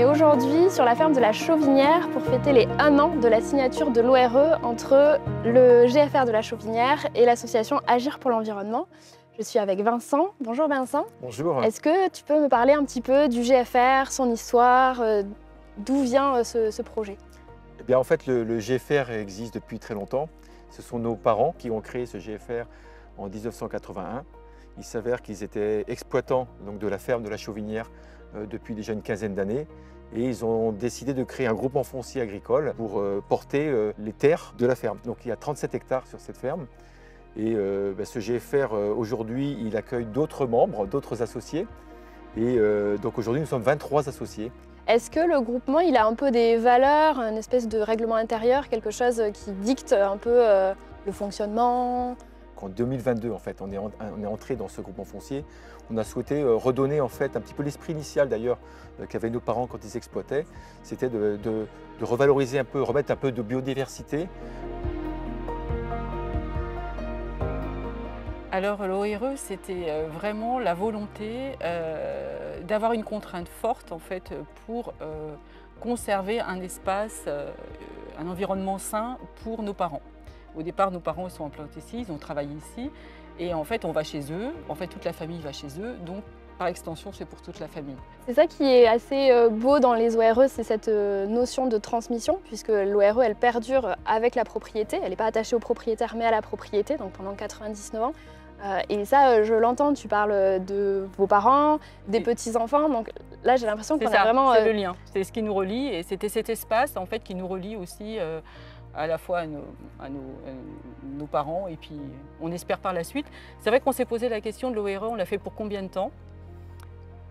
est aujourd'hui sur la ferme de la Chauvinière pour fêter les 1 an de la signature de l'ORE entre le GFR de la Chauvinière et l'association Agir pour l'environnement. Je suis avec Vincent. Bonjour Vincent. Bonjour. Est-ce que tu peux me parler un petit peu du GFR, son histoire, d'où vient ce projet? Eh bien, en fait, le GFR existe depuis très longtemps. Ce sont nos parents qui ont créé ce GFR en 1981. Il s'avère qu'ils étaient exploitants donc, de la ferme de la Chauvinière depuis déjà une quinzaine d'années. Et ils ont décidé de créer un groupement foncier agricole pour porter les terres de la ferme. Donc il y a 37 hectares sur cette ferme. Et ce GFR, aujourd'hui, il accueille d'autres membres, d'autres associés. Et donc aujourd'hui, nous sommes 23 associés. Est-ce que le groupement, il a un peu des valeurs, une espèce de règlement intérieur, quelque chose qui dicte un peu le fonctionnement? En 2022, en fait, on est entré dans ce groupement foncier. On a souhaité redonner en fait un petit peu l'esprit initial d'ailleurs qu'avaient nos parents quand ils exploitaient. C'était de revaloriser un peu, remettre un peu de biodiversité. Alors l'ORE, c'était vraiment la volonté d'avoir une contrainte forte en fait pour conserver un espace, un environnement sain pour nos parents. Au départ, nos parents ils sont implantés ici, ils ont travaillé ici, et en fait on va chez eux, en fait toute la famille va chez eux, donc par extension c'est pour toute la famille. C'est ça qui est assez beau dans les ORE, c'est cette notion de transmission, puisque l'ORE elle perdure avec la propriété, elle n'est pas attachée au propriétaire mais à la propriété, donc pendant 99 ans. Et ça, je l'entends, tu parles de vos parents, des petits-enfants, donc là j'ai l'impression qu'on a vraiment... C'est le lien, c'est ce qui nous relie, et c'était cet espace en fait qui nous relie aussi à la fois à nos parents, et puis on espère par la suite. C'est vrai qu'on s'est posé la question de l'ORE, on l'a fait pour combien de temps?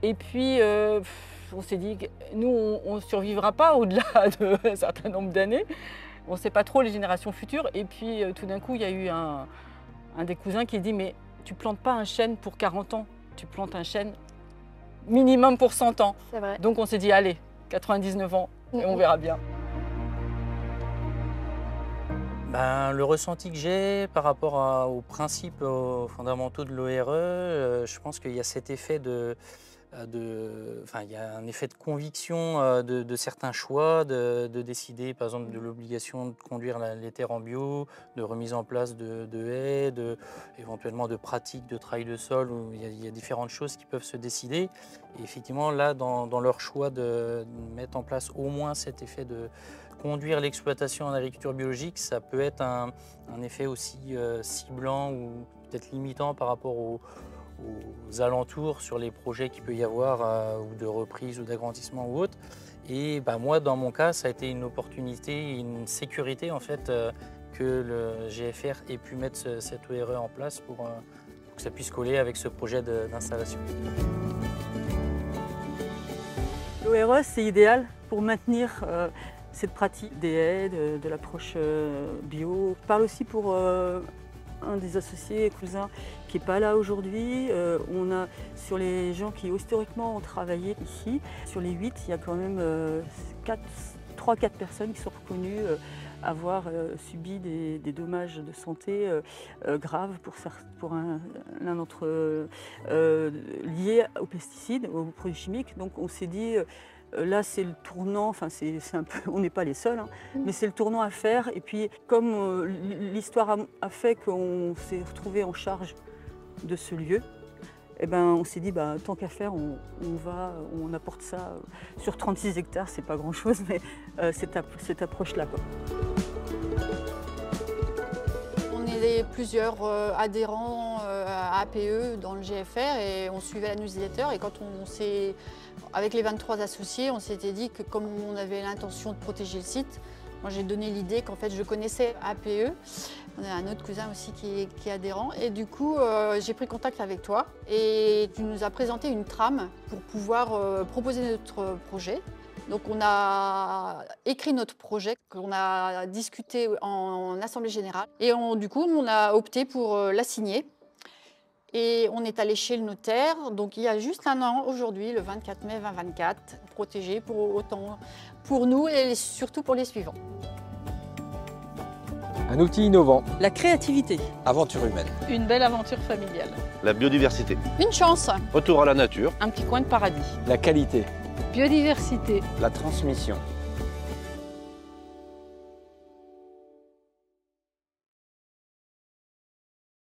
Et puis on s'est dit, nous on ne survivra pas au-delà d'un certain nombre d'années, on ne sait pas trop les générations futures, et puis tout d'un coup il y a eu un des cousins qui dit, mais tu plantes pas un chêne pour 40 ans, tu plantes un chêne minimum pour 100 ans. C'est vrai. Donc on s'est dit, allez, 99 ans, et on verra bien. Le ressenti que j'ai par rapport aux principes fondamentaux de l'ORE, je pense qu'il y a cet effet il y a un effet de conviction de certains choix, de décider par exemple de l'obligation de conduire les terres en bio, de remise en place de haies, éventuellement de pratiques de travail de sol, où il y a différentes choses qui peuvent se décider. Et effectivement là, dans leur choix de mettre en place au moins cet effet de conduire l'exploitation en agriculture biologique, ça peut être un effet aussi ciblant ou peut-être limitant par rapport aux alentours sur les projets qu'il peut y avoir ou de reprise ou d'agrandissement ou autre. Et moi, dans mon cas, ça a été une opportunité, une sécurité en fait que le GFR ait pu mettre cette ORE en place pour que ça puisse coller avec ce projet d'installation. L'ORE, c'est idéal pour maintenir cette pratique des haies, de l'approche bio. Je parle aussi pour un des associés cousins qui n'est pas là aujourd'hui. On a sur les gens qui historiquement ont travaillé ici, sur les 8, il y a quand même 3-4 personnes qui sont reconnues avoir subi des dommages de santé graves pour l'un d'entre eux liés aux pesticides, aux produits chimiques. Donc on s'est dit là, c'est le tournant, on n'est pas les seuls, mais c'est le tournant à faire. Et puis, comme l'histoire a fait qu'on s'est retrouvé en charge de ce lieu, on s'est dit, tant qu'à faire, on apporte ça sur 36 hectares, c'est pas grand-chose, mais cette approche-là. On est plusieurs adhérents à APE dans le GFR et on suivait la newsletter. Et quand avec les 23 associés, on s'était dit que comme on avait l'intention de protéger le site, moi j'ai donné l'idée qu'en fait je connaissais APE. On a un autre cousin aussi qui est adhérent. Et du coup, j'ai pris contact avec toi et tu nous as présenté une trame pour pouvoir proposer notre projet. Donc on a écrit notre projet, qu'on a discuté en assemblée générale. Et du coup, on a opté pour la signer. Et on est allé chez le notaire, donc il y a juste 1 an aujourd'hui, le 24 mai 2024, protégé autant pour nous et surtout pour les suivants. Un outil innovant. La créativité. Aventure humaine. Une belle aventure familiale. La biodiversité. Une chance. Retour à la nature. Un petit coin de paradis. La qualité. biodiversité, la transmission,